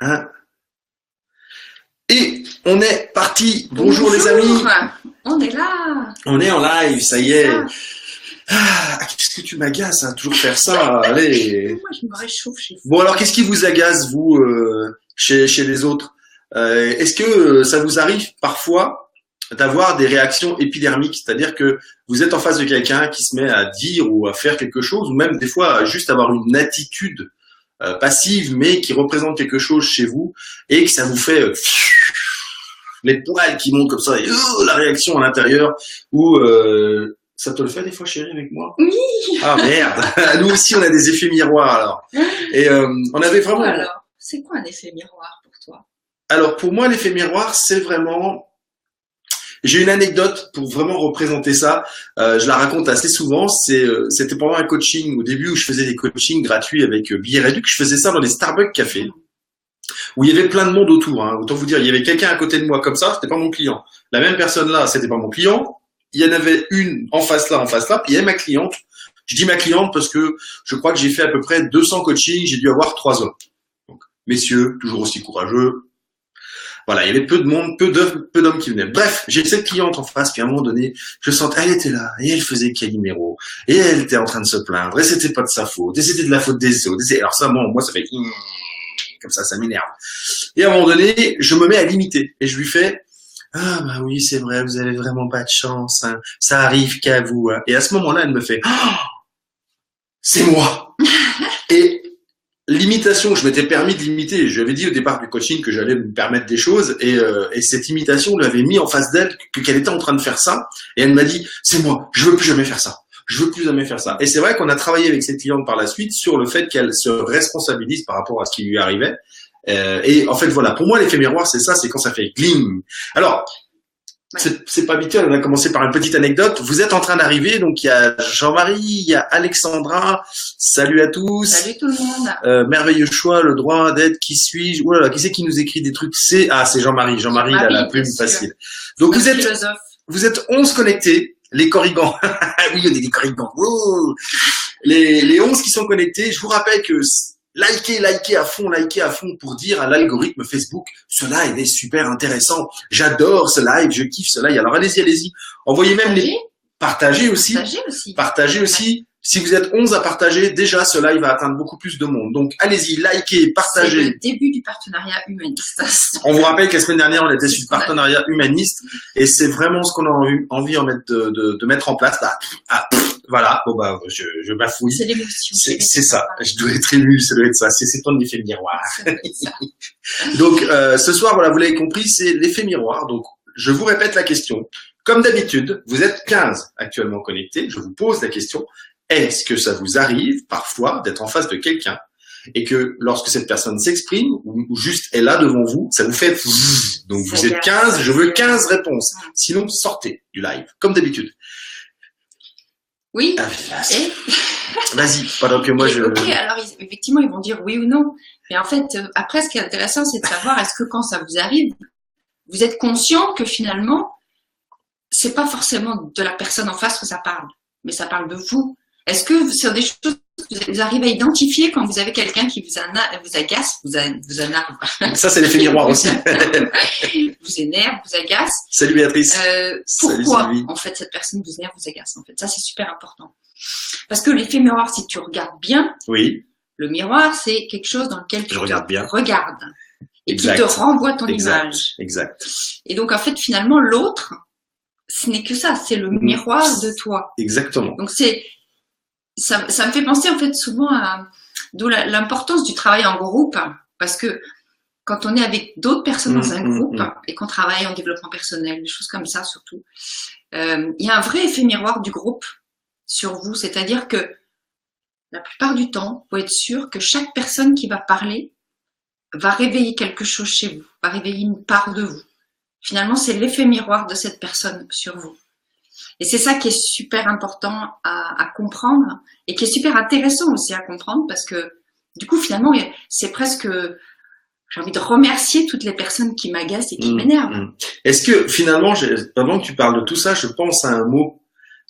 Hein. Et on est parti. Bonjour les amis. On est là. On est en live, ça y est. Ça. Qu'est-ce que tu m'agaces à toujours faire ça? Allez. Moi, je me réchauffe chez vous. Bon alors, qu'est-ce qui vous agace, vous, chez les autres? Est-ce que ça vous arrive parfois d'avoir des réactions épidermiques? C'est-à-dire que vous êtes en face de quelqu'un qui se met à dire ou à faire quelque chose, ou même des fois juste avoir une attitude passive, mais qui représente quelque chose chez vous, et que ça vous fait les poils qui montent comme ça, et la réaction à l'intérieur, ou ça te le fait des fois, chérie, avec moi? Oui. Ah merde. Nous aussi, on a des effets miroirs alors. Et on avait vraiment. Alors, c'est quoi un effet miroir pour toi? Alors pour moi, l'effet miroir, c'est vraiment. J'ai une anecdote pour vraiment représenter ça. Je la raconte assez souvent. C'était pendant un coaching au début où je faisais des coachings gratuits avec Billet Réduc. Je faisais ça dans les Starbucks Café, où il y avait plein de monde autour. Hein. Autant vous dire, il y avait quelqu'un à côté de moi comme ça, c'était pas mon client. La même personne là, c'était pas mon client. Il y en avait une en face là, puis il y avait ma cliente. Je dis ma cliente parce que je crois que j'ai fait à peu près 200 coachings. J'ai dû avoir 3 hommes. Donc, messieurs, toujours aussi courageux. Voilà, il y avait peu de monde, peu d'hommes qui venaient. Bref, j'ai cette cliente en face, puis à un moment donné, je sentais, elle était là, et elle faisait Calimero, et elle était en train de se plaindre, et c'était pas de sa faute, et c'était de la faute des autres. Alors ça, moi, ça fait comme ça m'énerve. Et à un moment donné, je me mets à l'imiter, et je lui fais, ah bah oui, c'est vrai, vous avez vraiment pas de chance, hein. Ça arrive qu'à vous. Hein. Et à ce moment-là, elle me fait, oh, c'est moi. Et l'imitation, je m'étais permis de l'imiter. Je lui avais dit au départ du coaching que j'allais me permettre des choses, et cette imitation lui avait mis en face d'elle qu'elle était en train de faire ça, et elle m'a dit, c'est moi, je veux plus jamais faire ça. Je veux plus jamais faire ça. Et c'est vrai qu'on a travaillé avec cette cliente par la suite sur le fait qu'elle se responsabilise par rapport à ce qui lui arrivait. Et en fait, voilà, pour moi, l'effet miroir, c'est ça, c'est quand ça fait gling. Alors, c'est pas habituel, on a commencé par une petite anecdote. Vous êtes en train d'arriver, donc il y a Jean-Marie, il y a Alexandra. Salut à tous. Salut tout le monde. Merveilleux choix, le droit d'être, qui suis-je? Oh là là, qui c'est qui nous écrit des trucs? C'est Jean-Marie. Jean-Marie, il a la plume facile. Donc vous êtes 11 connectés, les corrigans. Oui, il y a des corrigans. Oh, les 11 qui sont connectés. Je vous rappelle que likez à fond pour dire à l'algorithme Facebook, ce live est super intéressant. J'adore ce live, je kiffe ce live. Alors allez-y. Envoyez même Partagez aussi. Si vous êtes 11 à partager, déjà ce live va atteindre beaucoup plus de monde. Donc allez-y, likez, partagez. C'est le début du partenariat humaniste. On vous rappelle que la semaine dernière, on était sur le partenariat humaniste, et c'est vraiment ce qu'on a envie de mettre en place. Voilà, bon bah je bafouille. C'est l'émotion. C'est ça. Je dois être ému, ça doit être ça. C'est ton effet miroir. Donc ce soir, voilà, vous l'avez compris, c'est l'effet miroir. Donc je vous répète la question. Comme d'habitude, vous êtes 15 actuellement connectés. Je vous pose la question. Est-ce que ça vous arrive parfois d'être en face de quelqu'un et que lorsque cette personne s'exprime ou juste est là devant vous, ça vous fait donc vous êtes 15, je veux 15 réponses. Sinon, sortez du live, comme d'habitude. Oui. Vas-y, pendant que moi je... Ok, alors effectivement, ils vont dire oui ou non. Mais en fait, après, ce qui est intéressant, c'est de savoir est-ce que quand ça vous arrive, vous êtes conscient que finalement, c'est pas forcément de la personne en face que ça parle, mais ça parle de vous. Est-ce que c'est des choses que vous arrivez à identifier quand vous avez quelqu'un qui vous agace, vous énerve? Ça, c'est l'effet miroir aussi. Vous énerve, vous agace. Salut Béatrice. Pourquoi, Salut, en fait, cette personne vous énerve, vous agace? En fait, ça, c'est super important. Parce que l'effet miroir, si tu regardes bien, oui. Le miroir, c'est quelque chose dans lequel tu regardes et qui te renvoie ton image. Exact. Et donc, en fait, finalement, l'autre, ce n'est que ça, c'est le miroir de toi. Exactement. Donc, ça me fait penser, en fait, souvent à d'où l'importance du travail en groupe, parce que quand on est avec d'autres personnes dans un groupe et qu'on travaille en développement personnel, des choses comme ça surtout, il y a un vrai effet miroir du groupe sur vous, c'est-à-dire que la plupart du temps, il faut être sûr que chaque personne qui va parler va réveiller quelque chose chez vous, va réveiller une part de vous. Finalement, c'est l'effet miroir de cette personne sur vous. Et c'est ça qui est super important à comprendre et qui est super intéressant aussi à comprendre parce que du coup, finalement, c'est presque, j'ai envie de remercier toutes les personnes qui m'agacent et qui m'énervent. Est-ce que finalement, pendant que tu parles de tout ça, je pense à un mot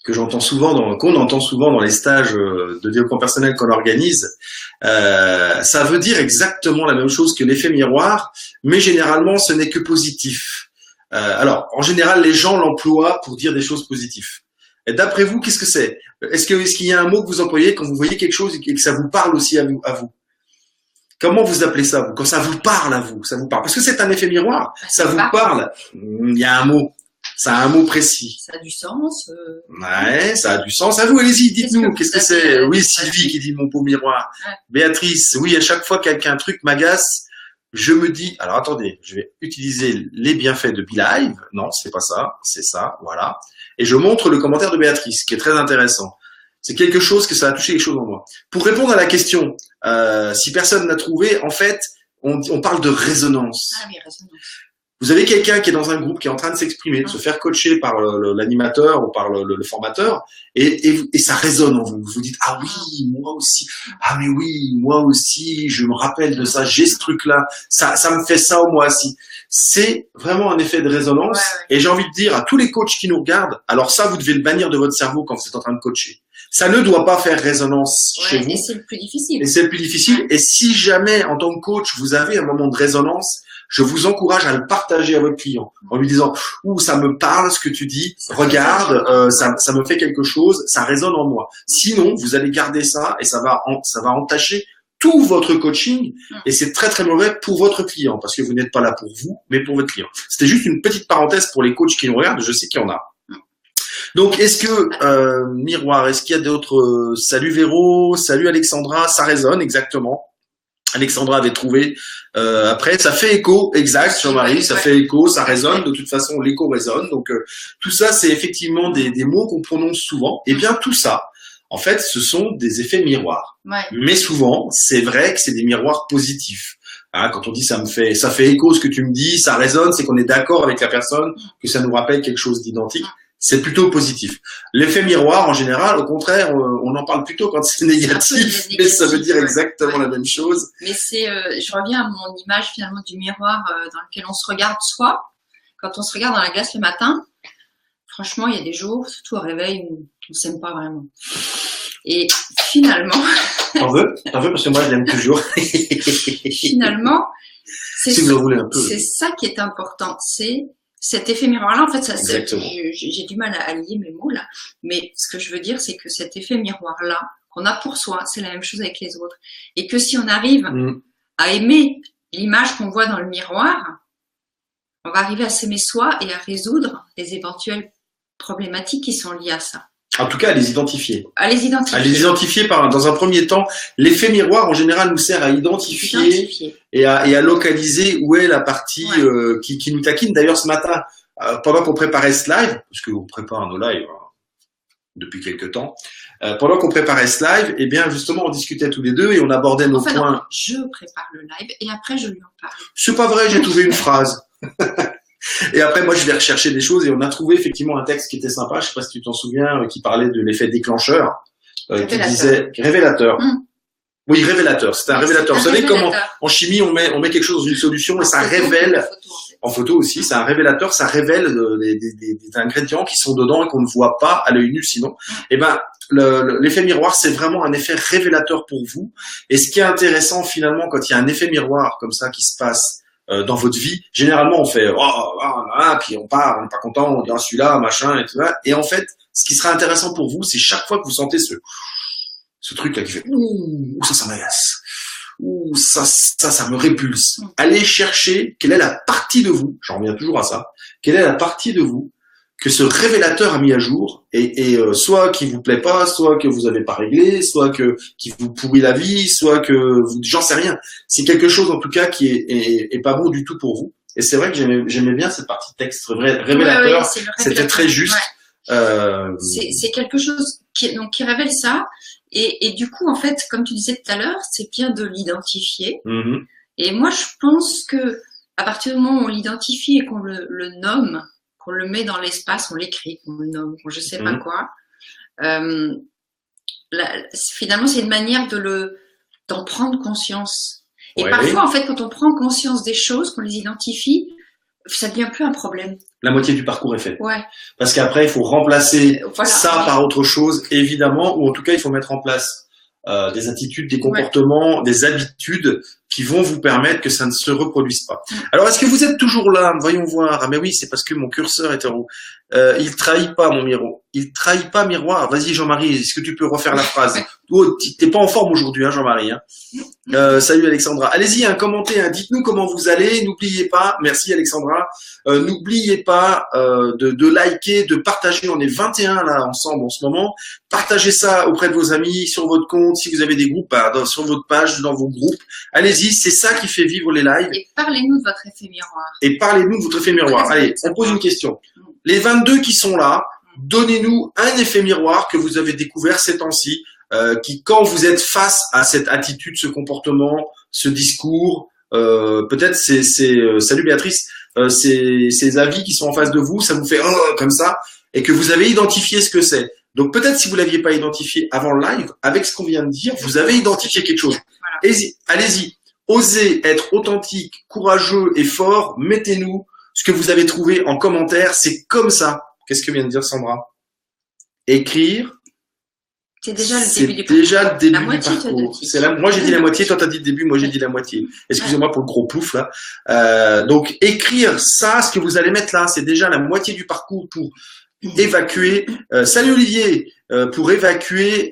que qu'on entend souvent dans les stages de développement personnel qu'on organise. Ça veut dire exactement la même chose que l'effet miroir, mais généralement ce n'est que positif. Alors, en général, les gens l'emploient pour dire des choses positives. Et d'après vous, qu'est-ce que c'est? Est-ce qu'il y a un mot que vous employez quand vous voyez quelque chose et que ça vous parle aussi à vous? Comment vous appelez ça, vous? Quand ça vous parle à vous, ça vous parle. Parce que c'est un effet miroir. Ça vous parle. Il y a un mot. Ça a un mot précis. Ça a du sens. Ouais, ça a du sens. À vous, allez-y, dites-nous. Qu'est-ce que c'est? Oui, Sylvie qui dit mon beau miroir. Ouais. Béatrice, oui, à chaque fois qu'un truc m'agace, je me dis, alors attendez, je vais utiliser les bienfaits de BeLive. Non, c'est pas ça. C'est ça, voilà. Et je montre le commentaire de Béatrice, qui est très intéressant. C'est quelque chose que ça a touché quelque chose en moi. Pour répondre à la question, si personne n'a trouvé, en fait, on parle de résonance. Ah oui, résonance. Vous avez quelqu'un qui est dans un groupe, qui est en train de s'exprimer, de se faire coacher par l'animateur ou par le formateur, et ça résonne en vous. Vous vous dites, ah oui, moi aussi. Ah mais oui, moi aussi, je me rappelle de ça, j'ai ce truc-là. Ça me fait ça moi aussi. C'est vraiment un effet de résonance. Ouais. Et j'ai envie de dire à tous les coachs qui nous regardent, alors ça, vous devez le bannir de votre cerveau quand vous êtes en train de coacher. Ça ne doit pas faire résonance chez vous. Et c'est le plus difficile. Et c'est le plus difficile. Et si jamais, en tant que coach, vous avez un moment de résonance, je vous encourage à le partager à votre client en lui disant « Ouh, ça me parle ce que tu dis, regarde, ça me fait quelque chose, ça résonne en moi. » Sinon, vous allez garder ça et ça va entacher tout votre coaching et c'est très très mauvais pour votre client parce que vous n'êtes pas là pour vous, mais pour votre client. C'était juste une petite parenthèse pour les coachs qui nous regardent, je sais qu'il y en a. Donc, est-ce que, miroir, est-ce qu'il y a d'autres salut Véro, salut Alexandra, ça résonne exactement. Alexandra avait trouvé après, ça fait écho, exact, Jean-Marie, ça fait écho, ça résonne, de toute façon l'écho résonne, donc tout ça c'est effectivement des mots qu'on prononce souvent, et bien tout ça, en fait ce sont des effets miroirs, mais souvent c'est vrai que c'est des miroirs positifs. Hein, quand on dit ça fait écho ce que tu me dis, ça résonne, c'est qu'on est d'accord avec la personne, que ça nous rappelle quelque chose d'identique. C'est plutôt positif. L'effet miroir, en général, au contraire, on en parle plutôt quand c'est négatif, mais ça veut dire exactement la même chose. Mais je reviens à mon image finalement du miroir dans lequel on se regarde soi. Quand on se regarde dans la glace le matin, franchement, il y a des jours, surtout au réveil, où on s'aime pas vraiment. Et finalement... T'en veux parce que moi, je l'aime toujours. Finalement, si vous le voulez un peu. C'est ça qui est important, c'est cet effet miroir-là, en fait, j'ai du mal à lier mes mots là, mais ce que je veux dire, c'est que cet effet miroir-là, qu'on a pour soi, c'est la même chose avec les autres. Et que si on arrive à aimer l'image qu'on voit dans le miroir, on va arriver à s'aimer soi et à résoudre les éventuelles problématiques qui sont liées à ça. En tout cas, à les identifier. À les identifier. À les identifier dans un premier temps. L'effet miroir, en général, nous sert à identifier. Et à localiser où est la partie qui nous taquine. D'ailleurs, ce matin, pendant qu'on préparait ce live, parce qu'on prépare nos lives depuis quelques temps, pendant qu'on préparait ce live, eh bien, justement, on discutait tous les deux et on abordait nos points. Non, je prépare le live et après, je lui en parle. C'est pas vrai, j'ai trouvé une phrase. Et après, moi, je vais rechercher des choses et on a trouvé effectivement un texte qui était sympa. Je sais pas si tu t'en souviens, qui parlait de l'effet déclencheur, qui disait révélateur. Oui, révélateur. C'était un révélateur. Vous savez comment en chimie on met quelque chose dans une solution et ça révèle. En photo aussi, c'est un révélateur. Ça révèle des ingrédients qui sont dedans et qu'on ne voit pas à l'œil nu sinon. Et ben, l'effet miroir, c'est vraiment un effet révélateur pour vous. Et ce qui est intéressant finalement, quand il y a un effet miroir comme ça qui se passe dans votre vie, généralement on fait puis on part, on n'est pas content, on dit celui-là, machin, et tout ça. Et en fait, ce qui sera intéressant pour vous, c'est chaque fois que vous sentez ce truc-là qui fait ouh, ça m'agace, ouh, ça me répulse. Allez chercher quelle est la partie de vous, j'en reviens toujours à ça, quelle est la partie de vous que ce révélateur a mis à jour et soit qui vous plaît pas, soit que vous avez pas réglé, soit qui vous pourrit la vie, soit que j'en sais rien. C'est quelque chose en tout cas qui est pas bon du tout pour vous. Et c'est vrai que j'aimais bien cette partie texte révélateur. Oui, c'était très juste. Ouais. C'est quelque chose qui révèle ça. Et du coup, en fait, comme tu disais tout à l'heure, c'est bien de l'identifier. Et moi, je pense que à partir du moment où on l'identifie et qu'on le nomme, qu'on le met dans l'espace, on l'écrit, qu'on le nomme, qu'on je sais pas quoi. Finalement, c'est une manière d'en prendre conscience. Et parfois, en fait, quand on prend conscience des choses, qu'on les identifie, ça devient plus un problème. La moitié du parcours est fait. Ouais. Parce qu'après, il faut remplacer ça par autre chose, évidemment, ou en tout cas, il faut mettre en place des attitudes, des comportements, des habitudes qui vont vous permettre que ça ne se reproduise pas. Alors, est-ce que vous êtes toujours là? Voyons voir. Ah, mais oui, c'est parce que mon curseur est en haut. Il trahit pas, mon miroir. Il trahit pas, miroir. Vas-y, Jean-Marie, est-ce que tu peux refaire la phrase? Oh, t'es pas en forme aujourd'hui, hein, Jean-Marie. Hein. Salut, Alexandra. Allez-y, commentez. Dites-nous comment vous allez. N'oubliez pas. Merci, Alexandra. N'oubliez pas de liker, de partager. On est 21 là ensemble en ce moment. Partagez ça auprès de vos amis, sur votre compte, si vous avez des groupes, sur votre page, dans vos groupes. Allez-y, c'est ça qui fait vivre les lives. Et parlez-nous de votre effet miroir. Et parlez-nous de votre effet miroir. Allez, on pose une question. Les 22 qui sont là, donnez-nous un effet miroir que vous avez découvert ces temps-ci, qui, quand vous êtes face à cette attitude, ce comportement, ce discours, peut-être salut Béatrice, ces avis qui sont en face de vous, ça vous fait comme ça, et que vous avez identifié ce que c'est. Donc peut-être si vous l'aviez pas identifié avant le live, avec ce qu'on vient de dire, vous avez identifié quelque chose. Voilà. Allez-y, osez être authentique, courageux et fort. Mettez-nous ce que vous avez trouvé en commentaire. C'est comme ça. Qu'est-ce que vient de dire Sandra? Écrire. C'est déjà le début du parcours. Déjà le début du parcours. Moi j'ai dit la moitié, toi t'as dit le début, moi j'ai dit la moitié. Excusez-moi pour le gros plouf là. Donc écrire ça, ce que vous allez mettre là, c'est déjà la moitié du parcours pour évacuer. Salut Olivier, pour évacuer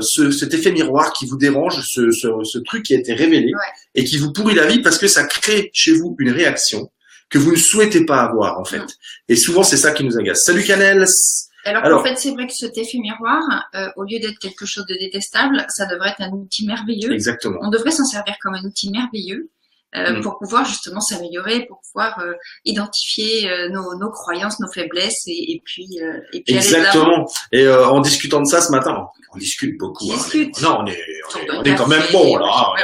cet effet miroir qui vous dérange, ce truc qui a été révélé et qui vous pourrit la vie parce que ça crée chez vous une réaction que vous ne souhaitez pas avoir en fait. Et souvent c'est ça qui nous agace. Salut Canel. Alors en fait, c'est vrai que cet effet miroir, au lieu d'être quelque chose de détestable, ça devrait être un outil merveilleux. Exactement. On devrait s'en servir comme un outil merveilleux pour pouvoir justement s'améliorer, pour pouvoir identifier nos croyances, nos faiblesses et puis exactement. Et en discutant de ça ce matin, on discute beaucoup. Non, on est quand même bon là.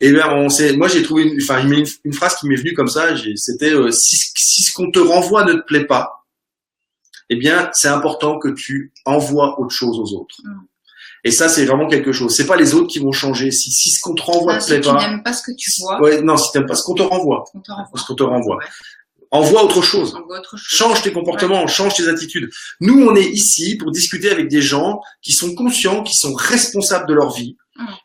Et bien moi j'ai trouvé une phrase qui m'est venue comme ça. C'était si ce qu'on te renvoie ne te plaît pas, eh bien, c'est important que tu envoies autre chose aux autres. Et ça, c'est vraiment quelque chose. C'est pas les autres qui vont changer. Si ce qu'on te renvoie te plaît pas. Si tu n'aimes pas ce que tu vois. Ouais, non, si tu n'aimes pas ce qu'on te renvoie. Envoie autre chose. Change tes comportements, change tes attitudes. Nous, on est ici pour discuter avec des gens qui sont conscients, qui sont responsables de leur vie.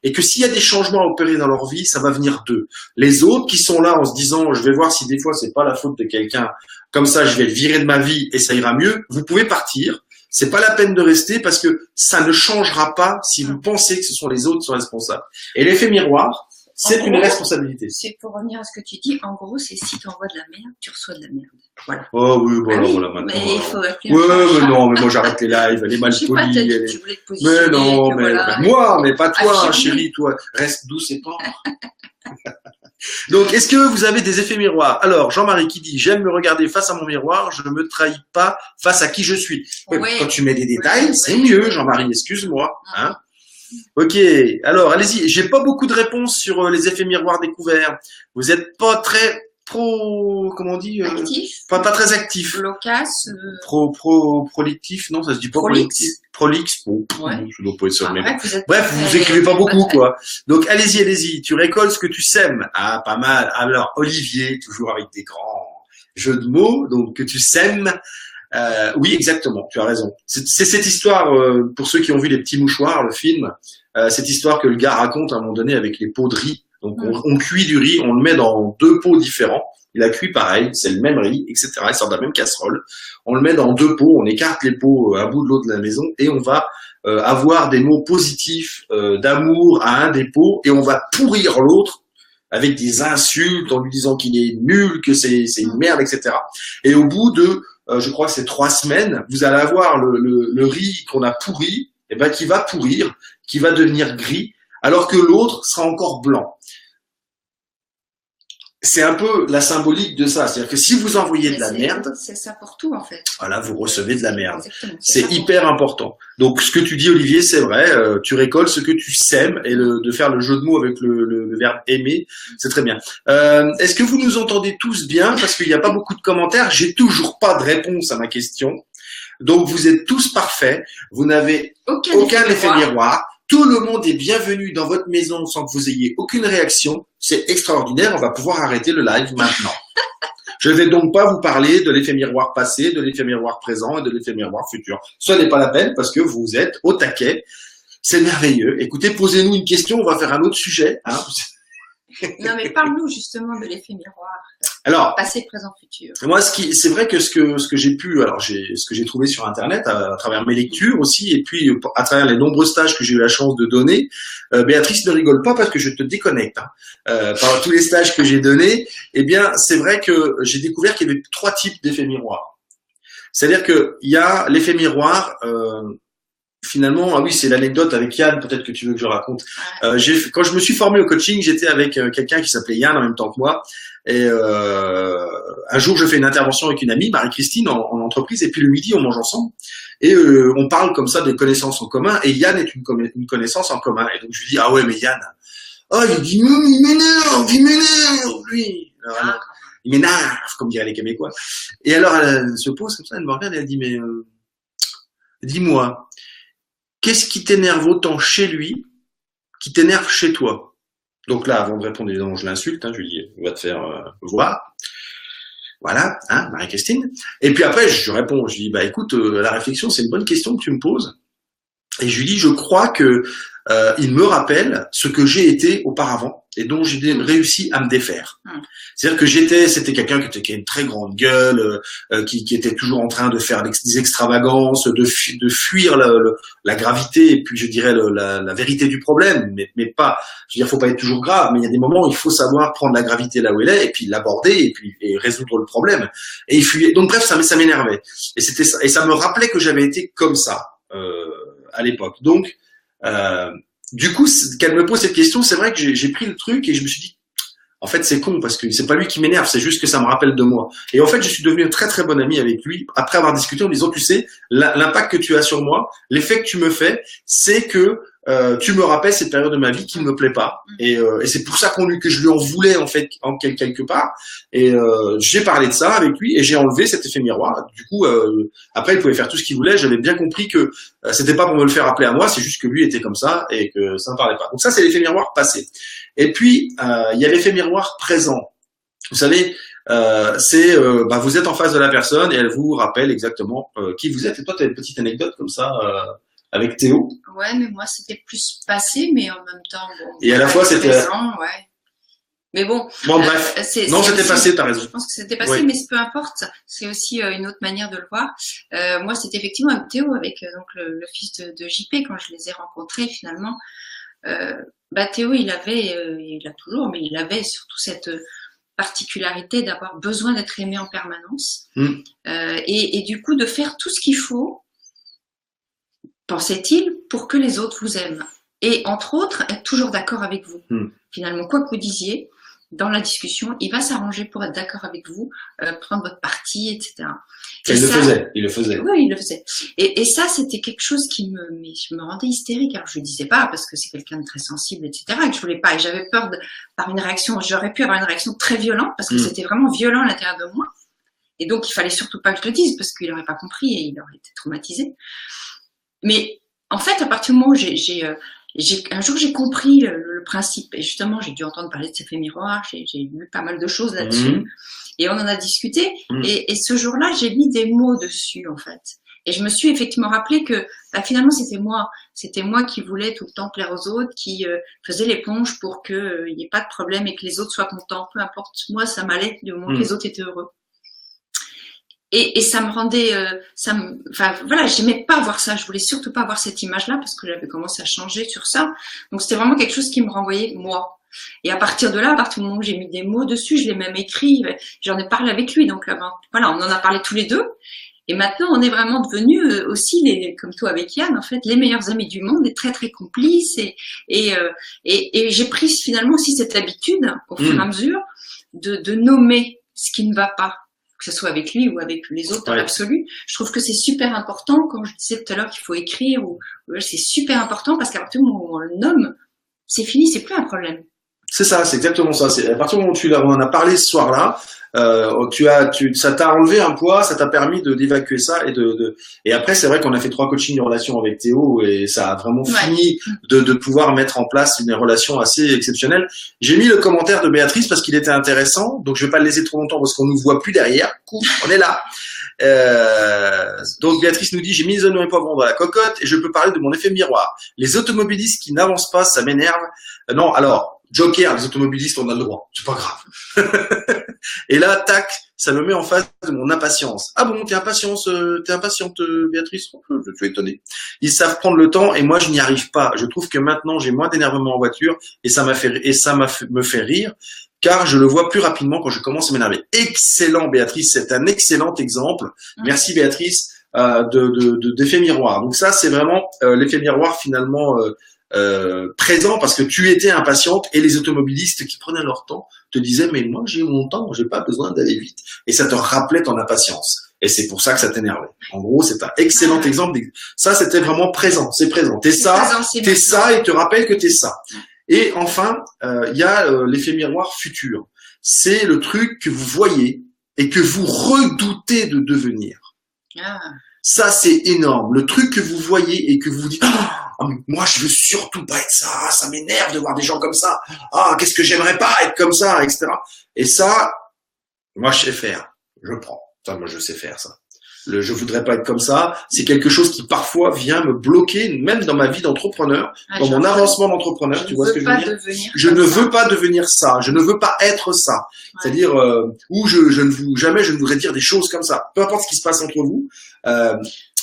Et que s'il y a des changements à opérer dans leur vie, ça va venir d'eux. Les autres qui sont là en se disant, je vais voir si des fois c'est pas la faute de quelqu'un, comme ça je vais le virer de ma vie et ça ira mieux, vous pouvez partir. C'est pas la peine de rester parce que ça ne changera pas si vous pensez que ce sont les autres qui sont responsables. Et l'effet miroir, c'est une responsabilité. C'est pour revenir à ce que tu dis, en gros, c'est si tu envoies de la merde, tu reçois de la merde. Voilà. Oh oui, voilà, voilà maintenant. Mais il faut mais non, mais moi j'arrête les lives, elle est mal polie. Mais non, mais moi, mais pas toi, chérie, toi. Reste douce et tendre. Donc, est-ce que vous avez des effets miroirs? Alors, Jean-Marie qui dit, j'aime me regarder face à mon miroir, je ne me trahis pas face à qui je suis. Quand tu mets des détails, c'est mieux, Jean-Marie, excuse-moi. Hein. Ok, alors allez-y. J'ai pas beaucoup de réponses sur les effets miroirs découverts. Vous êtes pas très comment on dit actif. Pas très actif. Loquace. Prolictif, non, ça se dit pas prolixe. Prolixe. Bon, je dois pas être sûr. Bref, vous écrivez pas beaucoup, quoi. Donc allez-y. Tu récoltes ce que tu sèmes. Ah, pas mal. Alors Olivier, toujours avec des grands jeux de mots. Donc que tu sèmes. Oui, exactement, tu as raison. C'est cette histoire, pour ceux qui ont vu Les Petits Mouchoirs, le film, cette histoire que le gars raconte à un moment donné avec les pots de riz. Donc on cuit du riz, on le met dans 2 pots différents. Il a cuit pareil, c'est le même riz, etc. Il sort de la même casserole. On le met dans 2 pots, on écarte les pots à bout de l'autre de la maison et on va avoir des mots positifs d'amour à un des pots et on va pourrir l'autre avec des insultes en lui disant qu'il est nul, que c'est une merde, etc. Et au bout de je crois que c'est 3 semaines, vous allez avoir le riz qu'on a pourri, et ben qui va pourrir, qui va devenir gris, alors que l'autre sera encore blanc. C'est un peu la symbolique de ça, c'est-à-dire que si vous envoyez de la merde, c'est ça pour tout en fait. Voilà, vous recevez de la merde. C'est hyper important. Donc ce que tu dis Olivier, c'est vrai, tu récoltes ce que tu sèmes et de faire le jeu de mots avec le verbe aimer, c'est très bien. Est-ce que vous nous entendez tous bien? Parce qu'il n'y a pas beaucoup de commentaires, j'ai toujours pas de réponse à ma question. Donc vous êtes tous parfaits, vous n'avez aucun effet miroir. Tout le monde est bienvenu dans votre maison sans que vous ayez aucune réaction. C'est extraordinaire, on va pouvoir arrêter le live maintenant. Je ne vais donc pas vous parler de l'effet miroir passé, de l'effet miroir présent et de l'effet miroir futur. Ce n'est pas la peine parce que vous êtes au taquet. C'est merveilleux. Écoutez, posez-nous une question, on va faire un autre sujet. Hein. Non, mais parle-nous justement de l'effet miroir. Alors, passé, présent, futur. Moi, c'est vrai que ce que j'ai pu, alors ce que j'ai trouvé sur Internet à travers mes lectures aussi, et puis à travers les nombreux stages que j'ai eu la chance de donner, Béatrice ne rigole pas parce que je te déconnecte. Par tous les stages que j'ai donnés, eh bien, c'est vrai que j'ai découvert qu'il y avait 3 types d'effets miroirs. C'est-à-dire que il y a l'effet miroir. Finalement, ah oui, c'est l'anecdote avec Yann, peut-être que tu veux que je raconte. Quand je me suis formé au coaching, j'étais avec quelqu'un qui s'appelait Yann en même temps que moi. Et un jour, je fais une intervention avec une amie, Marie-Christine, en entreprise, et puis le midi, on mange ensemble. Et on parle comme ça de connaissances en commun, et Yann est une connaissance en commun. Et donc, je lui dis, ah ouais, mais Yann, oh, il dit, il m'énerve, lui. Alors, il m'énerve, comme diraient les Québécois. Et alors, elle se pose comme ça, elle me regarde et elle dit, mais dis-moi, qu'est-ce qui t'énerve autant chez lui qui t'énerve chez toi? Donc là, avant de répondre, évidemment, je l'insulte, je lui dis, on va te faire voir. Voilà, Marie-Christine. Et puis après, je réponds, je lui dis, bah écoute, la réflexion, c'est une bonne question que tu me poses. Et je lui dis, je crois que il me rappelle ce que j'ai été auparavant et dont j'ai réussi à me défaire. C'est-à-dire que c'était quelqu'un qui a une très grande gueule, qui était toujours en train de faire des extravagances, de fuir la gravité et puis je dirais la vérité du problème, mais pas, je veux dire, faut pas être toujours grave, mais il y a des moments où il faut savoir prendre la gravité là où elle est et puis l'aborder et résoudre le problème. Et il fuyait. Donc bref, ça m'énervait. Et c'était ça, et ça me rappelait que j'avais été comme ça à l'époque. Donc du coup, qu'elle me pose cette question, c'est vrai que j'ai pris le truc et je me suis dit, en fait, c'est con parce que c'est pas lui qui m'énerve, c'est juste que ça me rappelle de moi. Et en fait, je suis devenu un très très bon ami avec lui après avoir discuté en disant, tu sais, l'impact que tu as sur moi, l'effet que tu me fais, c'est que tu me rappelles cette période de ma vie qui ne me plaît pas. Et c'est pour ça que je lui en voulais en fait quelque part. Et j'ai parlé de ça avec lui et j'ai enlevé cet effet miroir. Du coup, après, il pouvait faire tout ce qu'il voulait. J'avais bien compris que c'était pas pour me le faire rappeler à moi, c'est juste que lui était comme ça et que ça ne parlait pas. Donc ça, c'est l'effet miroir passé. Et puis, il y a l'effet miroir présent. Vous savez, vous êtes en face de la personne et elle vous rappelle exactement qui vous êtes. Et toi, tu as une petite anecdote comme ça avec Théo. Ouais, mais moi, c'était plus passé, mais en même temps, bon. Et à la fois, c'était présent, ouais. Mais bon. Bon, bref. Non, c'était passé, t'as raison. Je pense que c'était passé, mais peu importe. C'est aussi une autre manière de le voir. Moi, c'était effectivement avec Théo, avec donc le fils de JP, quand je les ai rencontrés, finalement. Théo, il a toujours, mais il avait surtout cette particularité d'avoir besoin d'être aimé en permanence. Et du coup, de faire tout ce qu'il faut, pensait-il, pour que les autres vous aiment. Et entre autres, être toujours d'accord avec vous. Finalement, quoi que vous disiez, dans la discussion, il va s'arranger pour être d'accord avec vous, prendre votre parti, etc. Il le faisait. Oui, il le faisait. Et ça, c'était quelque chose qui me rendait hystérique. Alors, je ne disais pas parce que c'est quelqu'un de très sensible, etc. Et que je voulais pas. Et j'avais peur j'aurais pu avoir une réaction très violente parce que c'était vraiment violent à l'intérieur de moi. Et donc, il fallait surtout pas que je le dise parce qu'il n'aurait pas compris et il aurait été traumatisé. Mais en fait, à partir du moment où un jour j'ai compris le principe, et justement j'ai dû entendre parler de cet effet miroir, j'ai lu pas mal de choses là-dessus, et on en a discuté, et ce jour-là j'ai mis des mots dessus en fait. Et je me suis effectivement rappelé que finalement c'était moi qui voulais tout le temps plaire aux autres, qui faisais l'éponge pour qu'il n'y ait pas de problème et que les autres soient contents, peu importe, moi ça m'allait du moment que les autres étaient heureux. Et ça me rendait, j'aimais pas voir ça. Je voulais surtout pas voir cette image-là parce que j'avais commencé à changer sur ça. Donc c'était vraiment quelque chose qui me renvoyait moi. Et à partir de là, à partir du moment où j'ai mis des mots dessus, je l'ai même écrit, j'en ai parlé avec lui. Donc voilà, on en a parlé tous les deux. Et maintenant, on est vraiment devenus aussi, comme toi avec Yann, en fait, les meilleurs amis du monde, et très très complices. Et j'ai pris finalement aussi cette habitude, au fur et à mesure, de nommer ce qui ne va pas. Que ce soit avec lui ou avec les autres dans l'absolu. Je trouve que c'est super important, quand je disais tout à l'heure qu'il faut écrire, c'est super important parce qu'à partir du moment où on le nomme, c'est fini, c'est plus un problème. C'est ça, c'est exactement ça. C'est à partir du moment où on en a parlé ce soir-là, ça t'a enlevé un poids, ça t'a permis d'évacuer ça et après c'est vrai qu'on a fait 3 coachings de relation avec Théo et ça a vraiment fini de pouvoir mettre en place une relation assez exceptionnelle. J'ai mis le commentaire de Béatrice parce qu'il était intéressant, donc je vais pas le laisser trop longtemps parce qu'on nous voit plus derrière. On est là. Donc Béatrice nous dit, j'ai mis les oignons et poivrons dans la cocotte et je peux parler de mon effet miroir. Les automobilistes qui n'avancent pas, ça m'énerve. Non, alors, Joker, les automobilistes, on a le droit. C'est pas grave. Et là, tac, ça me met en face de mon impatience. Ah bon, t'es impatiente, Béatrice? Je suis étonné. Ils savent prendre le temps et moi, je n'y arrive pas. Je trouve que maintenant, j'ai moins d'énervement en voiture et me fait rire car je le vois plus rapidement quand je commence à m'énerver. Excellent, Béatrice. C'est un excellent exemple. Merci, Béatrice, d'effet miroir. Donc ça, c'est vraiment l'effet miroir finalement présent parce que tu étais impatiente et les automobilistes qui prenaient leur temps te disaient mais moi j'ai mon temps, j'ai pas besoin d'aller vite et ça te rappelait ton impatience et c'est pour ça que ça t'énervait. En gros, c'est un excellent exemple. Ça, c'était vraiment présent, c'est présent. T'es ça et te rappelle que t'es ça. Et enfin, il y a l'effet miroir futur. C'est le truc que vous voyez et que vous redoutez de devenir. Ça, c'est énorme. Le truc que vous voyez et que vous vous dites oh, moi, je veux surtout pas être ça. Ça m'énerve de voir des gens comme ça. Ah, qu'est-ce que j'aimerais pas être comme ça, etc. Et ça, moi, je sais faire. Je prends. Ça, moi, je sais faire ça. Je voudrais pas être comme ça. C'est quelque chose qui parfois vient me bloquer, même dans ma vie d'entrepreneur, dans mon avancement d'entrepreneur. Tu vois ce que je veux dire? Je ne veux pas devenir ça. Je ne veux pas être ça. Ouais. C'est-à-dire où jamais je ne voudrais dire des choses comme ça. Peu importe ce qui se passe entre vous.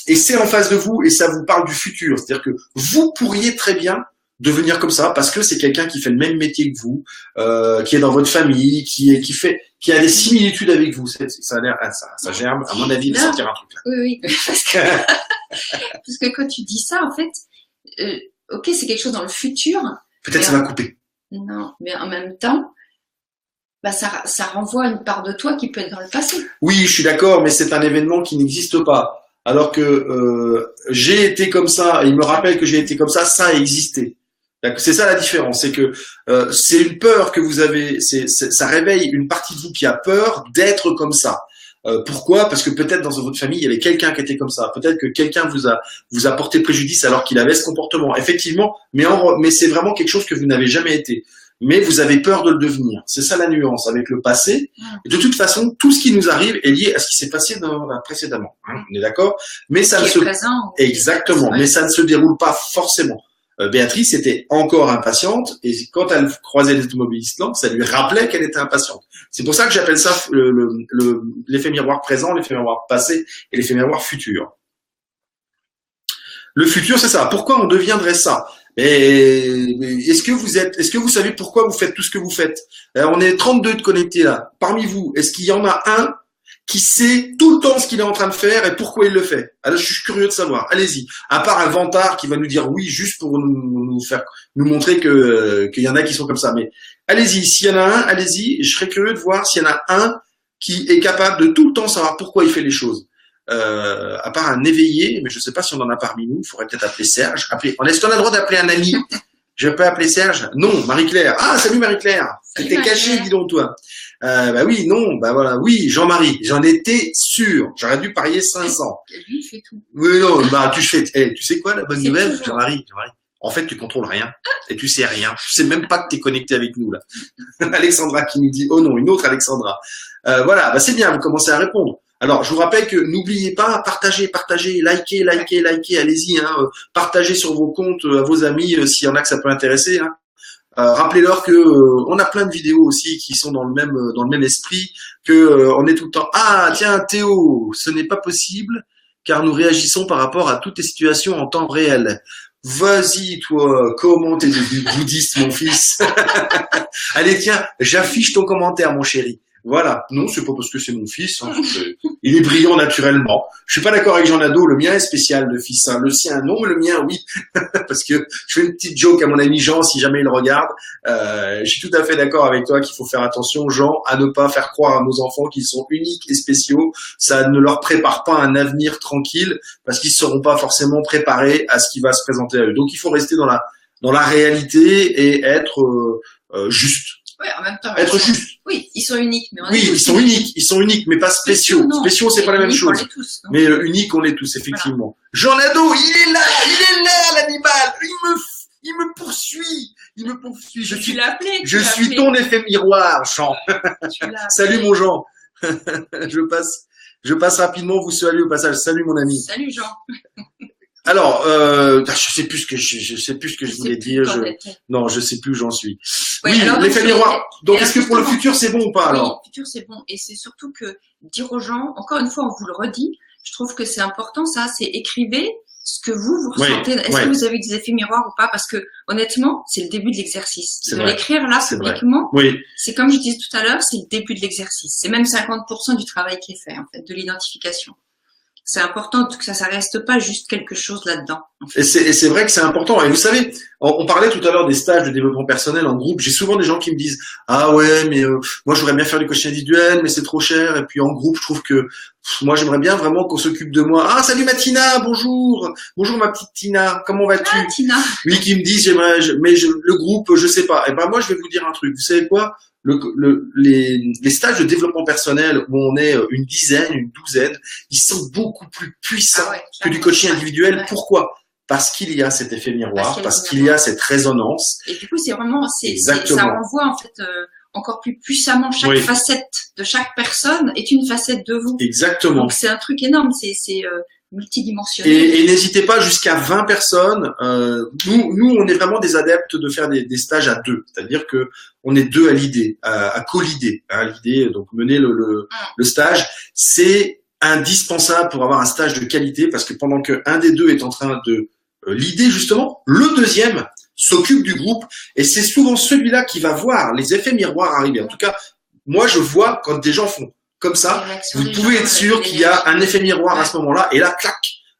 Et c'est en face de vous et ça vous parle du futur. C'est-à-dire que vous pourriez très bien devenir comme ça parce que c'est quelqu'un qui fait le même métier que vous, qui est dans votre famille, qui a des similitudes avec vous. Ça a l'air, ça germe, à mon avis, de sortir un truc là. Oui, parce que quand tu dis ça, en fait, ok, c'est quelque chose dans le futur. Peut-être ça va couper. Non, mais en même temps, bah ça renvoie à une part de toi qui peut être dans le passé. Oui, je suis d'accord, mais c'est un événement qui n'existe pas. Alors que j'ai été comme ça, et il me rappelle que j'ai été comme ça a existé. C'est ça la différence, c'est que c'est une peur que vous avez, ça réveille une partie de vous qui a peur d'être comme ça. Pourquoi? Parce que peut-être dans votre famille il y avait quelqu'un qui était comme ça. Peut-être que quelqu'un vous a porté préjudice alors qu'il avait ce comportement. Effectivement, mais c'est vraiment quelque chose que vous n'avez jamais été. Mais vous avez peur de le devenir. C'est ça la nuance avec le passé. De toute façon, tout ce qui nous arrive est lié à ce qui s'est passé précédemment. On est d'accord? Mais ça exactement. Mais ça ne se déroule pas forcément. Béatrice était encore impatiente et quand elle croisait les automobilistes là, ça lui rappelait qu'elle était impatiente. C'est pour ça que j'appelle ça l'effet miroir présent, l'effet miroir passé et l'effet miroir futur. Le futur, c'est ça. Pourquoi on deviendrait ça? Est-ce que vous savez pourquoi vous faites tout ce que vous faites? On est 32 de connectés là. Parmi vous, est-ce qu'il y en a un qui sait tout le temps ce qu'il est en train de faire et pourquoi il le fait? Alors, je suis curieux de savoir. Allez-y. À part un vantard qui va nous dire oui juste pour nous montrer qu'il y en a qui sont comme ça. Mais allez-y. S'il y en a un, allez-y. Je serais curieux de voir s'il y en a un qui est capable de tout le temps savoir pourquoi il fait les choses. À part un éveillé, mais je sais pas si on en a parmi nous. Il faudrait peut-être appeler Serge. Est-ce qu'on a le droit d'appeler un ami? Je peux appeler Serge? Non, Marie-Claire. Ah, salut Marie-Claire. T'étais cachée, dis donc toi. Bah oui, non, bah voilà, oui, Jean-Marie, j'en étais sûr. J'aurais dû parier 500. Lui, il fait tout. Oui, non, bah tu sais quoi la bonne nouvelle, Jean-Marie? En fait, tu contrôles rien et tu sais rien. Tu sais même pas que t'es connecté avec nous là. Alexandra qui nous dit, oh non, une autre Alexandra. Voilà, bah c'est bien, vous commencez à répondre. Alors, je vous rappelle que n'oubliez pas, partagez, likez, allez-y, partagez sur vos comptes à vos amis s'il y en a que ça peut intéresser. Rappelez-leur que on a plein de vidéos aussi qui sont dans le même esprit, que on est tout le temps. Ah tiens Théo, ce n'est pas possible car nous réagissons par rapport à toutes les situations en temps réel. Vas-y toi, commente tes bouddhistes mon fils. Allez tiens, j'affiche ton commentaire mon chéri. Voilà. Non, c'est pas parce que c'est mon fils. Il est brillant naturellement. Je suis pas d'accord avec Jean Nadeau. Le mien est spécial, le fils. Le sien, non, mais le mien, oui. Parce que je fais une petite joke à mon ami Jean, si jamais il le regarde. Je suis tout à fait d'accord avec toi qu'il faut faire attention, Jean, à ne pas faire croire à nos enfants qu'ils sont uniques et spéciaux. Ça ne leur prépare pas un avenir tranquille parce qu'ils seront pas forcément préparés à ce qui va se présenter à eux. Donc, il faut rester dans la réalité et être juste. Oui, en même temps. Être juste. Oui, ils sont uniques, mais ils sont uniques, mais pas spéciaux. Spéciaux, c'est pas la même chose. Mais uniques, on est tous, effectivement. Voilà. Jean Nadeau, il est là, l'animal. Il me poursuit. Je suis ton effet miroir, Jean. Salut, mon Jean. Je passe rapidement vous saluer au passage. Salut mon ami. Salut Jean. Alors, je sais plus ce que je voulais dire. Non, je sais plus où j'en suis. Ouais, oui, alors, l'effet miroir. Donc, est-ce que pour le futur c'est bon ou pas alors? Oui, le futur c'est bon, et c'est surtout que dire aux gens, encore une fois, on vous le redit, je trouve que c'est important ça, c'est écrivez ce que vous ressentez. Est-ce que vous avez des effets miroirs ou pas? Parce que honnêtement, c'est le début de l'exercice. De l'écrire là publiquement, c'est comme je disais tout à l'heure, c'est le début de l'exercice. C'est même 50% du travail qui est fait en fait, de l'identification. C'est important que ça reste pas juste quelque chose là-dedans. En fait. Et c'est vrai que c'est important. Et vous savez, on parlait tout à l'heure des stages de développement personnel en groupe. J'ai souvent des gens qui me disent ah ouais, mais moi je voudrais bien faire du coaching individuel, mais c'est trop cher. Et puis en groupe, je trouve que moi j'aimerais bien vraiment qu'on s'occupe de moi. Ah salut ma Tina, bonjour ma petite Tina, comment vas-tu? Ah Tina. Oui, qui me disent le groupe, je sais pas. Et ben moi je vais vous dire un truc. Vous savez quoi? Les stages de développement personnel où on est une dizaine, une douzaine, ils sont beaucoup plus puissants que du coaching individuel. Ouais. Pourquoi? Parce qu'il y a cet effet miroir, parce qu'il y a cette résonance. Et du coup, c'est vraiment, ça renvoie en fait encore plus puissamment chaque facette de chaque personne est une facette de vous. Exactement. Donc c'est un truc énorme, c'est multidimensionnel. Et n'hésitez pas jusqu'à 20 personnes. Nous, on est vraiment des adeptes de faire des stages à deux, c'est-à-dire que on est deux à l'idée, à co-l'idée. L'idée, donc mener le stage, c'est indispensable pour avoir un stage de qualité, parce que pendant que un des deux est en train de l'idée justement, le deuxième s'occupe du groupe, et c'est souvent celui-là qui va voir les effets miroirs arriver. En tout cas, moi je vois quand des gens font comme ça, vous pouvez être sûr qu'il y a un effet miroir à ce moment-là, et là, clac,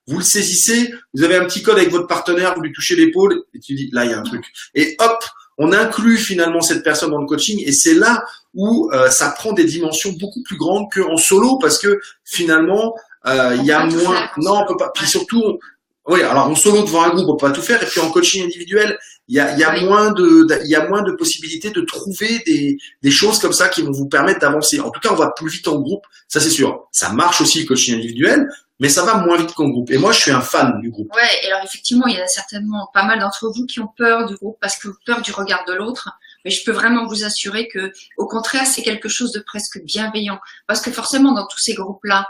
vous le saisissez, vous avez un petit code avec votre partenaire, vous lui touchez l'épaule, et tu dis, là, il y a un truc. Et hop, on inclut finalement cette personne dans le coaching, et c'est là où ça prend des dimensions beaucoup plus grandes qu'en solo, parce que finalement, il y a moins... Non, on peut pas. Puis surtout, oui, alors en solo devant un groupe, on peut pas tout faire, et puis en coaching individuel, il y a moins de possibilités de trouver des choses comme ça qui vont vous permettre d'avancer. En tout cas, on va plus vite en groupe, ça c'est sûr. Ça marche aussi le coaching individuel, mais ça va moins vite qu'en groupe. Et moi, je suis un fan du groupe. Ouais, et alors effectivement, il y a certainement pas mal d'entre vous qui ont peur du groupe parce que vous avez peur du regard de l'autre. Mais je peux vraiment vous assurer que, au contraire, c'est quelque chose de presque bienveillant. Parce que forcément, dans tous ces groupes-là,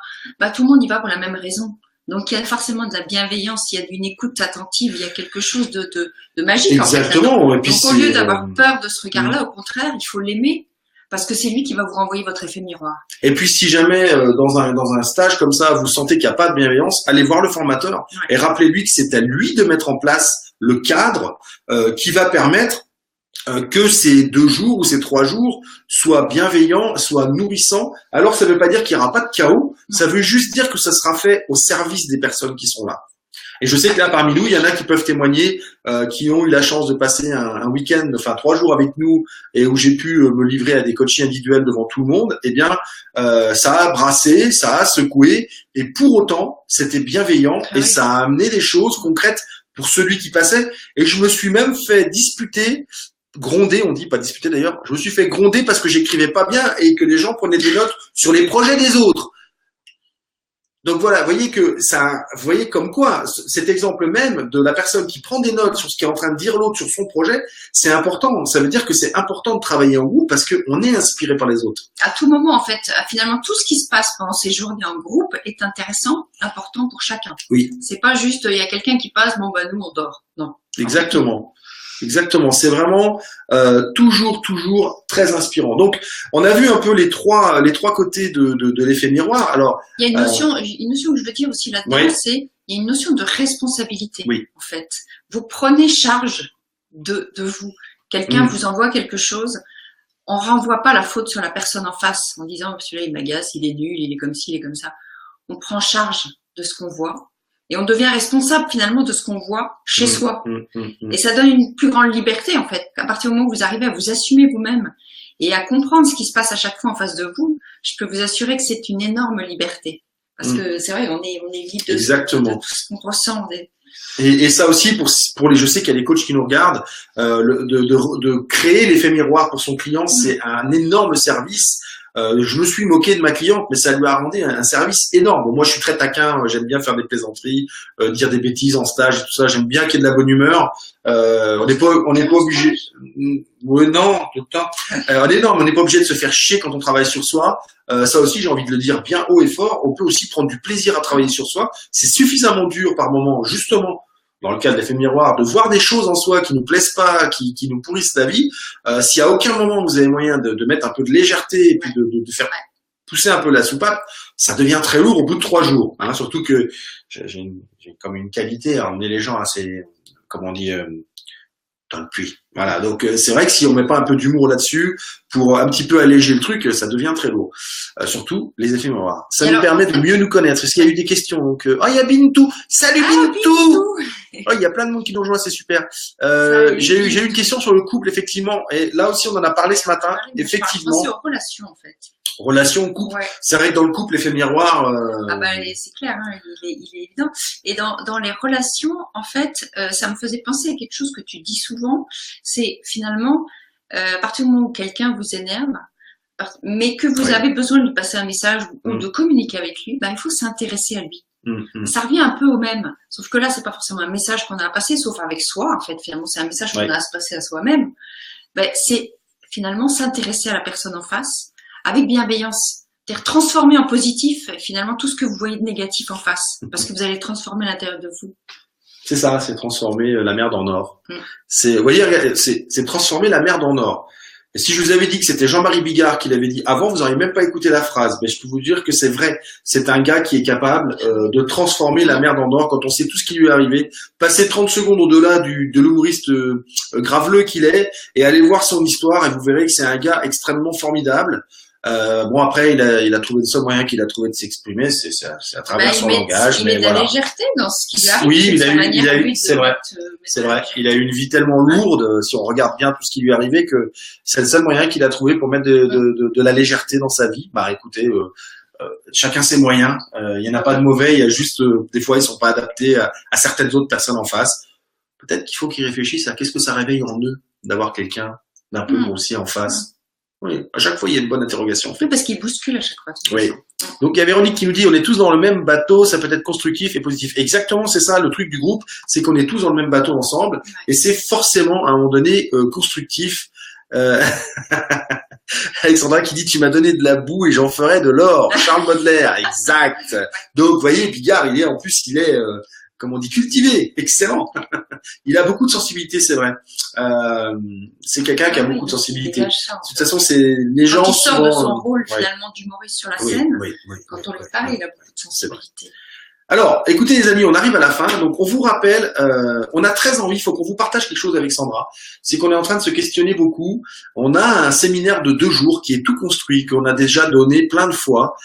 tout le monde y va pour la même raison. Donc, il y a forcément de la bienveillance, il y a d'une écoute attentive, il y a quelque chose de magique. Exactement. En fait, donc, au lieu d'avoir peur de ce regard-là, au contraire, il faut l'aimer. Parce que c'est lui qui va vous renvoyer votre effet miroir. Et puis, si jamais, dans un stage comme ça, vous sentez qu'il n'y a pas de bienveillance, allez voir le formateur et rappelez-lui que c'est à lui de mettre en place le cadre qui va permettre que ces 2 jours ou ces 3 jours soient bienveillants, soient nourrissants. Alors, ça ne veut pas dire qu'il n'y aura pas de chaos. Ça veut juste dire que ça sera fait au service des personnes qui sont là. Et je sais que là, parmi nous, il y en a qui peuvent témoigner, qui ont eu la chance de passer un week-end, enfin 3 jours avec nous, et où j'ai pu me livrer à des coachings individuels devant tout le monde. Eh bien, ça a brassé, ça a secoué, et pour autant, c'était bienveillant, et ça a amené des choses concrètes pour celui qui passait. Et je me suis même fait disputer, gronder, on dit pas disputer d'ailleurs, je me suis fait gronder parce que j'écrivais pas bien et que les gens prenaient des notes sur les projets des autres. Donc voilà, vous voyez comme quoi cet exemple même de la personne qui prend des notes sur ce qu'est en train de dire l'autre sur son projet, c'est important. Ça veut dire que c'est important de travailler en groupe parce qu'on est inspiré par les autres. À tout moment, en fait, finalement, tout ce qui se passe pendant ces journées en groupe est intéressant, important pour chacun. Oui. C'est pas juste, il y a quelqu'un qui passe, nous on dort. Non. Exactement. Exactement, c'est vraiment toujours très inspirant. Donc, on a vu un peu les trois côtés de l'effet miroir. Alors, il y a une notion que je veux dire aussi là-dedans, c'est il y a une notion de responsabilité. En fait, vous prenez charge de vous. Quelqu'un vous envoie quelque chose, on renvoie pas la faute sur la personne en face en disant celui-là il m'agace, il est nul, il est comme ci, il est comme ça. On prend charge de ce qu'on voit. Et on devient responsable finalement de ce qu'on voit chez soi. Et ça donne une plus grande liberté en fait. À partir du moment où vous arrivez à vous assumer vous-même et à comprendre ce qui se passe à chaque fois en face de vous, je peux vous assurer que c'est une énorme liberté. Parce que c'est vrai, on est libre de ce qu'on ressent. Et ça aussi, pour les, je sais qu'il y a des coachs qui nous regardent, de créer l'effet miroir pour son client, c'est un énorme service. Je me suis moqué de ma cliente, mais ça lui a rendu un service énorme. Bon, moi, je suis très taquin, j'aime bien faire des plaisanteries, dire des bêtises en stage et tout ça. J'aime bien qu'il y ait de la bonne humeur. On n'est pas obligé. Oui, non, tout le temps. On n'est pas obligé de se faire chier quand on travaille sur soi. Ça aussi, j'ai envie de le dire bien haut et fort. On peut aussi prendre du plaisir à travailler sur soi. C'est suffisamment dur par moment, justement, dans le cas de l'effet miroir, de voir des choses en soi qui nous plaisent pas, qui nous pourrissent la vie. Si à aucun moment vous avez moyen de mettre un peu de légèreté et puis de faire pousser un peu la soupape, ça devient très lourd au bout de 3 jours. Hein, surtout que j'ai comme une qualité à emmener les gens assez, comment on dit, dans le puits. Voilà, donc c'est vrai que si on met pas un peu d'humour là-dessus pour un petit peu alléger le truc, ça devient très lourd. Surtout les effets miroirs. Ça nous permet de mieux nous connaître. Est-ce qu'il y a eu des questions? Donc, il y a Bintou. Salut Bintou. Il y a plein de monde qui nous rejoint, c'est super. J'ai eu une question sur le couple, effectivement. Et là aussi, on en a parlé ce matin. Effectivement. C'est aux relations, en fait. Relation, couple. Ouais. C'est vrai que dans le couple, l'effet miroir. C'est clair, hein, il est évident. Et dans les relations, en fait, ça me faisait penser à quelque chose que tu dis souvent. C'est finalement, à partir du moment où quelqu'un vous énerve, mais que vous avez besoin de lui passer un message ou de communiquer avec lui, il faut s'intéresser à lui. Ça revient un peu au même. Sauf que là, c'est pas forcément un message qu'on a à passer, sauf avec soi, en fait. Finalement, c'est un message qu'on a à se passer à soi-même. C'est finalement s'intéresser à la personne en face avec bienveillance. C'est-à-dire transformer en positif, finalement, tout ce que vous voyez de négatif en face. Parce que vous allez transformer à l'intérieur de vous. C'est ça, c'est transformer la merde en or. Vous voyez, c'est transformer la merde en or. Et si je vous avais dit que c'était Jean-Marie Bigard qui l'avait dit avant, vous n'auriez même pas écouté la phrase. Mais je peux vous dire que c'est vrai. C'est un gars qui est capable de transformer la merde en or quand on sait tout ce qui lui est arrivé. Passer 30 secondes au-delà de l'humoriste graveleux qu'il est et aller voir son histoire et vous verrez que c'est un gars extrêmement formidable. Après, il a trouvé le seul moyen qu'il a trouvé de s'exprimer, c'est à travers son langage. Il met de la légèreté dans ce qu'il a. Oui, c'est vrai. C'est vrai. Il a eu une vie tellement lourde, si on regarde bien tout ce qui lui est arrivé, que c'est le seul moyen qu'il a trouvé pour mettre de la légèreté dans sa vie. Écoutez, chacun ses moyens. Il y en a pas de mauvais. Il y a juste, des fois, ils sont pas adaptés à certaines autres personnes en face. Peut-être qu'il faut qu'ils réfléchissent à qu'est-ce que ça réveille en eux d'avoir quelqu'un d'un peu grossier en face. Oui, à chaque fois, il y a une bonne interrogation. Oui, parce qu'il bouscule à chaque fois. Oui. Donc, il y a Véronique qui nous dit, on est tous dans le même bateau, ça peut être constructif et positif. Exactement, c'est ça, le truc du groupe, c'est qu'on est tous dans le même bateau ensemble, et c'est forcément, à un moment donné, constructif. Alexandra qui dit, tu m'as donné de la boue et j'en ferai de l'or. Charles Baudelaire, exact. Donc, vous voyez, Bigard, il est, comme on dit, cultivé, excellent. Il a beaucoup de sensibilité, c'est vrai. C'est quelqu'un qui a beaucoup de sensibilité. De toute façon, c'est les gens. Quand il sort de son rôle finalement d'humoriste sur la scène, quand on lui parle, il a beaucoup de sensibilité. Alors, écoutez les amis, on arrive à la fin. Donc, on vous rappelle, on a très envie, il faut qu'on vous partage quelque chose avec Sandra. C'est qu'on est en train de se questionner beaucoup. On a un séminaire de 2 jours qui est tout construit, qu'on a déjà donné plein de fois.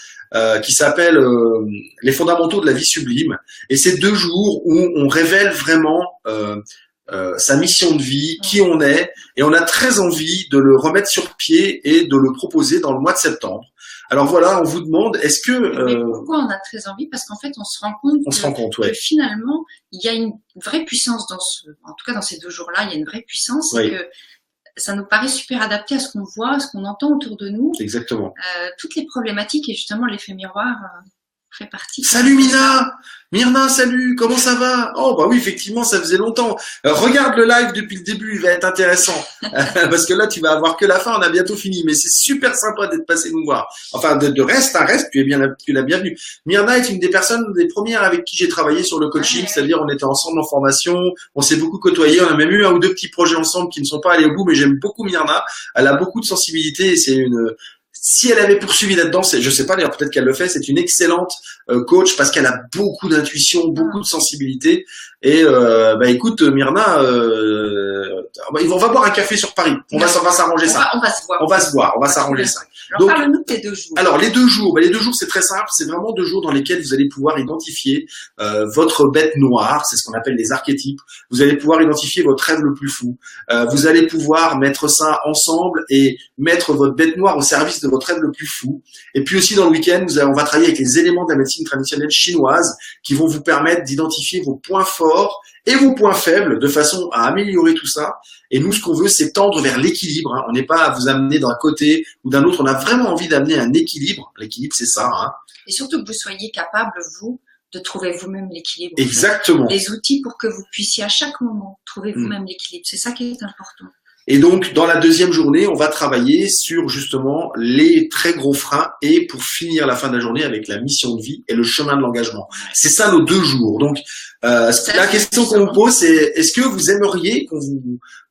Qui s'appelle Les fondamentaux de la vie sublime. Et c'est 2 jours où on révèle vraiment sa mission de vie, qui on est, et on a très envie de le remettre sur pied et de le proposer dans le mois de septembre. Alors voilà, on vous demande, est-ce que... Mais pourquoi on a très envie? Parce qu'en fait, on se rend compte que finalement, il y a une vraie puissance en tout cas dans ces 2 jours-là, il y a une vraie puissance, et que ça nous paraît super adapté à ce qu'on voit, à ce qu'on entend autour de nous. Exactement. Toutes les problématiques, et justement l'effet miroir fait partie. Salut Myrna, salut, comment ça va? Oh oui, effectivement, ça faisait longtemps. Regarde le live depuis le début, il va être intéressant. Parce que là, tu vas avoir que la fin, on a bientôt fini. Mais c'est super sympa d'être passé nous voir. Enfin, de reste à reste, tu es la bienvenue. Myrna est une des premières avec qui j'ai travaillé sur le coaching, c'est-à-dire on était ensemble en formation, on s'est beaucoup côtoyé, on a même eu 1 ou 2 petits projets ensemble qui ne sont pas allés au bout, mais j'aime beaucoup Myrna. Elle a beaucoup de sensibilité et si elle avait poursuivi là-dedans, je sais pas d'ailleurs, peut-être qu'elle le fait, c'est une excellente coach parce qu'elle a beaucoup d'intuition, beaucoup de sensibilité. Et écoute Myrna, on va boire un café sur Paris. On va s'arranger ça. On va se voir, on va s'arranger ça. Alors parle-nous de tes 2 jours. Alors les 2 jours, les 2 jours c'est très simple, c'est vraiment 2 jours dans lesquels vous allez pouvoir identifier votre bête noire, c'est ce qu'on appelle les archétypes. Vous allez pouvoir identifier votre rêve le plus fou. Vous allez pouvoir mettre ça ensemble et mettre votre bête noire au service de votre rêve le plus fou. Et puis aussi dans le week-end, on va travailler avec les éléments de la médecine traditionnelle chinoise qui vont vous permettre d'identifier vos points forts et vos points faibles de façon à améliorer tout ça. Et nous, ce qu'on veut, c'est tendre vers l'équilibre. Hein. On n'est pas à vous amener d'un côté ou d'un autre. On a vraiment envie d'amener un équilibre. L'équilibre, c'est ça. Hein. Et surtout que vous soyez capable, vous, de trouver vous-même l'équilibre. Exactement. Des outils pour que vous puissiez à chaque moment trouver vous-même l'équilibre. C'est ça qui est important. Et donc, dans la deuxième journée, on va travailler sur justement les très gros freins et pour finir la fin de la journée avec la mission de vie et le chemin de l'engagement. C'est ça nos 2 jours. Donc, la question qu'on vous pose, c'est est-ce que vous aimeriez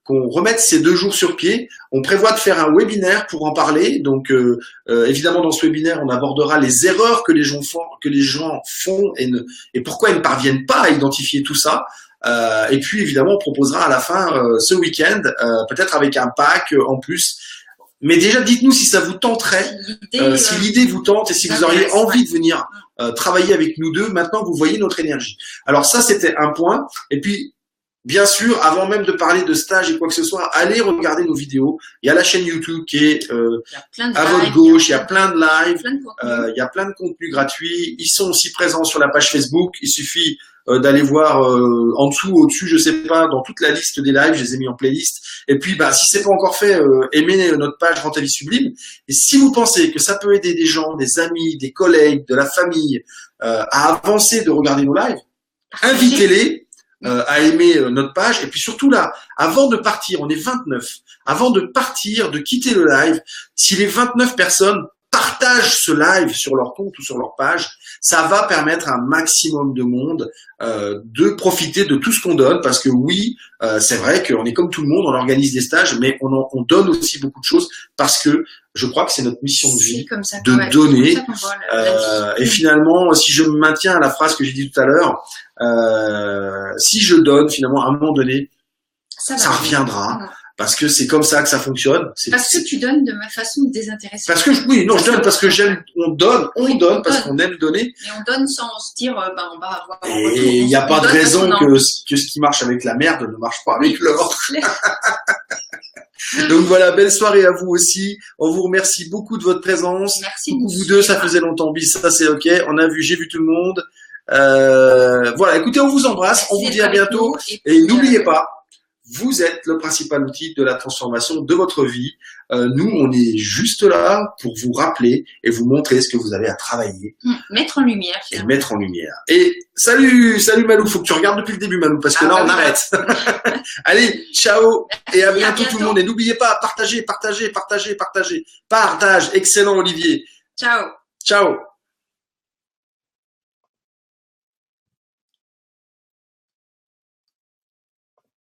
qu'on remette ces 2 jours sur pied? On prévoit de faire un webinaire pour en parler. Donc, évidemment, dans ce webinaire, on abordera les erreurs que les gens font et pourquoi ils ne parviennent pas à identifier tout ça. Et puis évidemment, on proposera à la fin ce week-end, peut-être avec un pack en plus. Mais déjà, dites-nous si ça vous tenterait, si l'idée vous tente et si vous auriez envie de venir travailler avec nous deux. Maintenant, vous voyez notre énergie. Alors ça, c'était un point. Et puis, bien sûr, avant même de parler de stage et quoi que ce soit, allez regarder nos vidéos. Il y a la chaîne YouTube qui est à votre gauche. Il y a plein de lives. Il y a plein de contenus gratuits. Ils sont aussi présents sur la page Facebook. Il suffit d'aller voir en dessous, au-dessus, je sais pas, dans toute la liste des lives, je les ai mis en playlist. Et puis, si c'est pas encore fait, aimez notre page Rends ta vie sublime. Et si vous pensez que ça peut aider des gens, des amis, des collègues, de la famille à avancer, de regarder nos lives, invitez-les à aimer notre page. Et puis surtout là, avant de partir, on est 29. Avant de partir, de quitter le live, si les 29 personnes partagent ce live sur leur compte ou sur leur page, ça va permettre à un maximum de monde de profiter de tout ce qu'on donne, parce que oui, c'est vrai qu'on est comme tout le monde, on organise des stages, mais on donne aussi beaucoup de choses, parce que je crois que c'est notre mission de vie de donner. Et finalement, si je me maintiens à la phrase que j'ai dit tout à l'heure, si je donne, finalement, à un moment donné, ça reviendra. Parce que c'est comme ça que ça fonctionne. Parce que tu donnes de ma façon désintéressée. Parce que je donne parce que j'aime. On donne parce qu'on aime donner. Et on donne sans se dire, on va avoir. Et il n'y a pas de raison que ce qui marche avec la merde ne marche pas avec l'or. Donc voilà, belle soirée à vous aussi. On vous remercie beaucoup de votre présence. Merci. Vous deux, ça faisait longtemps. Bis, ça c'est ok. J'ai vu tout le monde. Voilà, écoutez, on vous embrasse. On vous dit à bientôt. Et n'oubliez pas. Vous êtes le principal outil de la transformation de votre vie. Nous, on est juste là pour vous rappeler et vous montrer ce que vous avez à travailler. Mettre en lumière. Finalement. Et mettre en lumière. Et salut Malou, faut que tu regardes depuis le début Malou, parce que là on arrête. Allez, ciao et à bientôt tout le monde. Et n'oubliez pas, partagez. Partage, excellent Olivier. Ciao. Ciao.